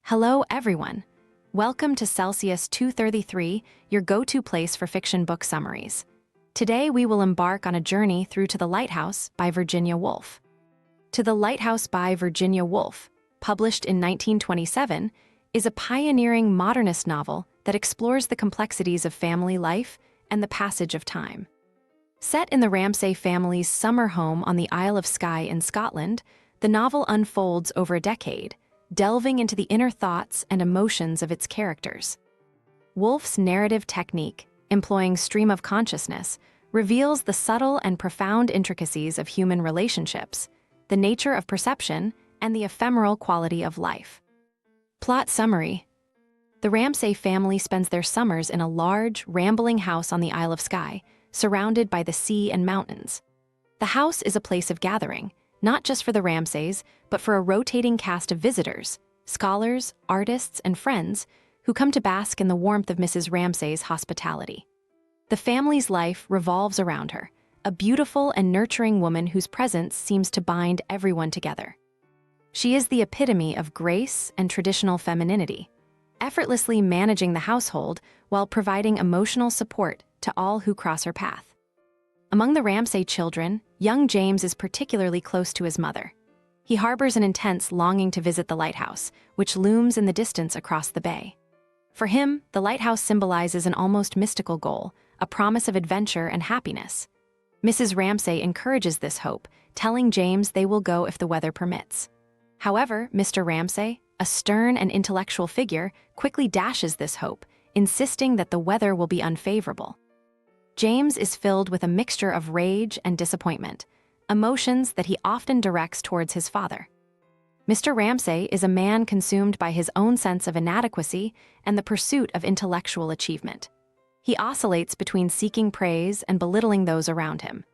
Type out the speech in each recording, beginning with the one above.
Hello, everyone. Welcome to Celsius 233, your go-to place for fiction book summaries. Today, we will embark on a journey through To the Lighthouse by Virginia Woolf. To the Lighthouse by Virginia Woolf, published in 1927, is a pioneering modernist novel that explores the complexities of family life and the passage of time. Set in the Ramsay family's summer home on the Isle of Skye in Scotland, the novel unfolds over a decade, delving into the inner thoughts and emotions of its characters. Woolf's narrative technique, employing stream of consciousness, reveals the subtle and profound intricacies of human relationships, the nature of perception, and the ephemeral quality of life. Plot summary. The Ramsay family spends their summers in a large, rambling house on the Isle of Skye, surrounded by the sea and mountains. The house is a place of gathering, not just for the Ramsays, but for a rotating cast of visitors, scholars, artists, and friends who come to bask in the warmth of Mrs. Ramsay's hospitality. The family's life revolves around her, a beautiful and nurturing woman whose presence seems to bind everyone together. She is the epitome of grace and traditional femininity, effortlessly managing the household while providing emotional support to all who cross her path. Among the Ramsay children, young James is particularly close to his mother. He harbors an intense longing to visit the lighthouse, which looms in the distance across the bay. For him, the lighthouse symbolizes an almost mystical goal, a promise of adventure and happiness. Mrs. Ramsay encourages this hope, telling James they will go if the weather permits. However, Mr. Ramsay, a stern and intellectual figure, quickly dashes this hope, insisting that the weather will be unfavorable. James is filled with a mixture of rage and disappointment, emotions that he often directs towards his father. Mr. Ramsay is a man consumed by his own sense of inadequacy and the pursuit of intellectual achievement. He oscillates between seeking praise and belittling those around him.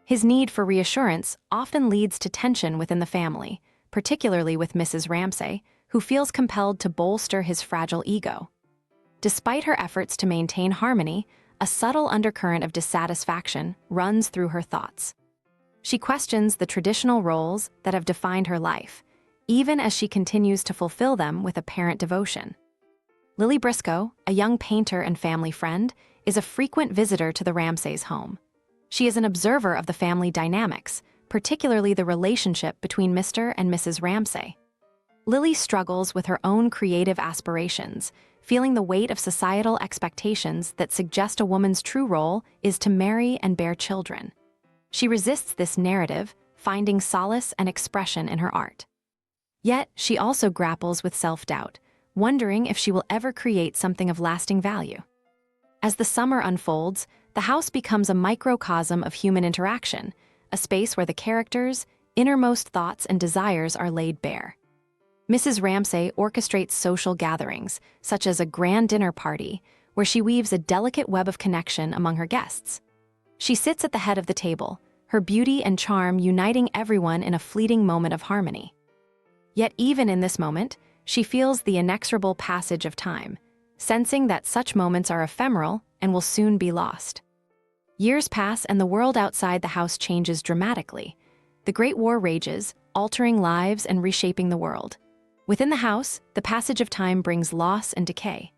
His need for reassurance often leads to tension within the family, particularly with Mrs. Ramsay, who feels compelled to bolster his fragile ego. Despite her efforts to maintain harmony, a subtle undercurrent of dissatisfaction runs through her thoughts. She questions the traditional roles that have defined her life, even as she continues to fulfill them with apparent devotion. Lily Briscoe, a young painter and family friend, is a frequent visitor to the Ramsays' home. She is an observer of the family dynamics, particularly the relationship between Mr. and Mrs. Ramsay. Lily struggles with her own creative aspirations, feeling the weight of societal expectations that suggest a woman's true role is to marry and bear children. She resists this narrative, finding solace and expression in her art. Yet, she also grapples with self-doubt, wondering if she will ever create something of lasting value. As the summer unfolds, the house becomes a microcosm of human interaction, a space where the characters' innermost thoughts and desires are laid bare. Mrs. Ramsay orchestrates social gatherings, such as a grand dinner party, where she weaves a delicate web of connection among her guests. She sits at the head of the table, her beauty and charm uniting everyone in a fleeting moment of harmony. Yet even in this moment, she feels the inexorable passage of time, sensing that such moments are ephemeral and will soon be lost. Years pass and the world outside the house changes dramatically. The Great War rages, altering lives and reshaping the world. Within the house, the passage of time brings loss and decay.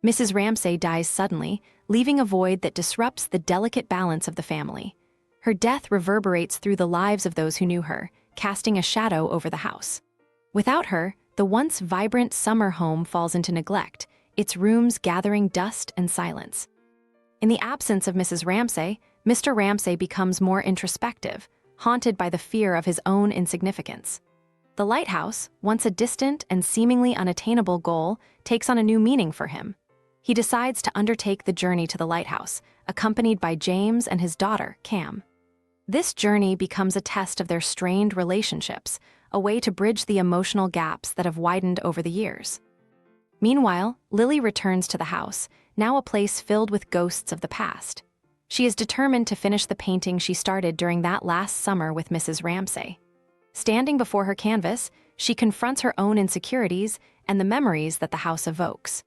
Mrs. Ramsay dies suddenly, leaving a void that disrupts the delicate balance of the family. Her death reverberates through the lives of those who knew her, casting a shadow over the house. Without her, the once vibrant summer home falls into neglect, its rooms gathering dust and silence. In the absence of Mrs. Ramsay, Mr. Ramsay becomes more introspective, haunted by the fear of his own insignificance. The lighthouse, once a distant and seemingly unattainable goal, takes on a new meaning for him. He decides to undertake the journey to the lighthouse, accompanied by James and his daughter, Cam. This journey becomes a test of their strained relationships, a way to bridge the emotional gaps that have widened over the years. Meanwhile, Lily returns to the house, now a place filled with ghosts of the past. She is determined to finish the painting she started during that last summer with Mrs. Ramsay. Standing before her canvas, she confronts her own insecurities and the memories that the house evokes.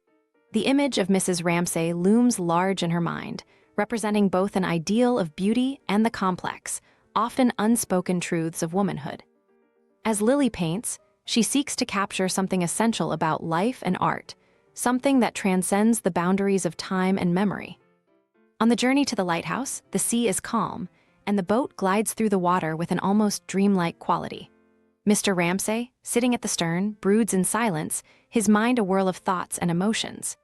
The image of Mrs. Ramsay looms large in her mind, representing both an ideal of beauty and the complex, often unspoken truths of womanhood. As Lily paints, she seeks to capture something essential about life and art, something that transcends the boundaries of time and memory. On the journey to the lighthouse, the sea is calm, and the boat glides through the water with an almost dreamlike quality. Mr. Ramsay, sitting at the stern, broods in silence, his mind a whirl of thoughts and emotions.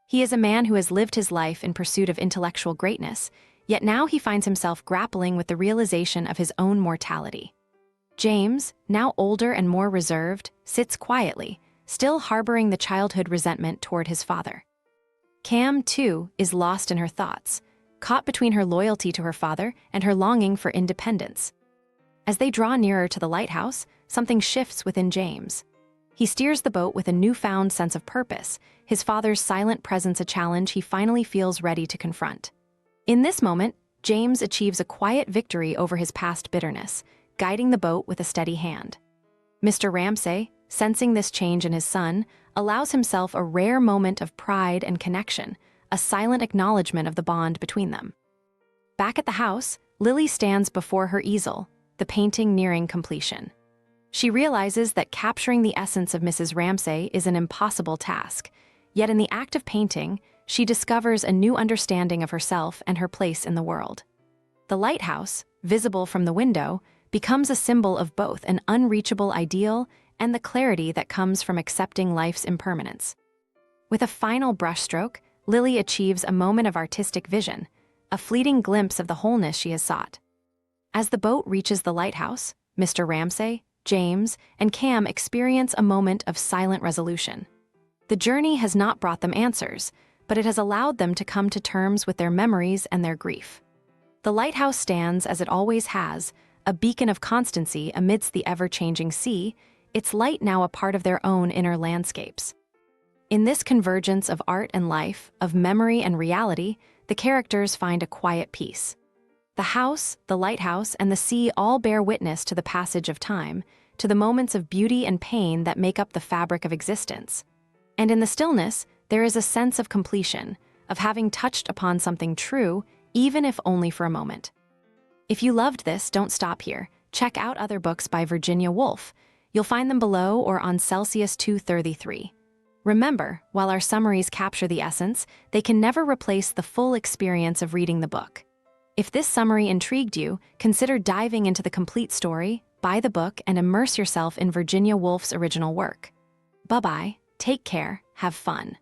He is a man who has lived his life in pursuit of intellectual greatness, yet now he finds himself grappling with the realization of his own mortality. James, now older and more reserved, sits quietly, still harboring the childhood resentment toward his father. Cam, too, is lost in her thoughts, caught between her loyalty to her father and her longing for independence. As they draw nearer to the lighthouse, something shifts within James. He steers the boat with a newfound sense of purpose, his father's silent presence a challenge he finally feels ready to confront. In this moment, James achieves a quiet victory over his past bitterness, guiding the boat with a steady hand. Mr. Ramsay, sensing this change in his son, allows himself a rare moment of pride and connection, a silent acknowledgement of the bond between them. Back at the house, Lily stands before her easel, the painting nearing completion. She realizes that capturing the essence of Mrs. Ramsay is an impossible task, yet in the act of painting, she discovers a new understanding of herself and her place in the world. The lighthouse, visible from the window, becomes a symbol of both an unreachable ideal and the clarity that comes from accepting life's impermanence. With a final brushstroke, Lily achieves a moment of artistic vision, a fleeting glimpse of the wholeness she has sought. As the boat reaches the lighthouse, Mr. Ramsay, James, and Cam experience a moment of silent resolution. The journey has not brought them answers, but it has allowed them to come to terms with their memories and their grief. The lighthouse stands, as it always has, a beacon of constancy amidst the ever-changing sea, its light now a part of their own inner landscapes. In this convergence of art and life, of memory and reality, the characters find a quiet peace. The house, the lighthouse, and the sea all bear witness to the passage of time, to the moments of beauty and pain that make up the fabric of existence. And in the stillness, there is a sense of completion, of having touched upon something true, even if only for a moment. If you loved this, don't stop here. Check out other books by Virginia Woolf. You'll find them below or on Celsius 233. Remember, while our summaries capture the essence, they can never replace the full experience of reading the book. If this summary intrigued you, consider diving into the complete story, buy the book, and immerse yourself in Virginia Woolf's original work. Bye-bye, take care, have fun.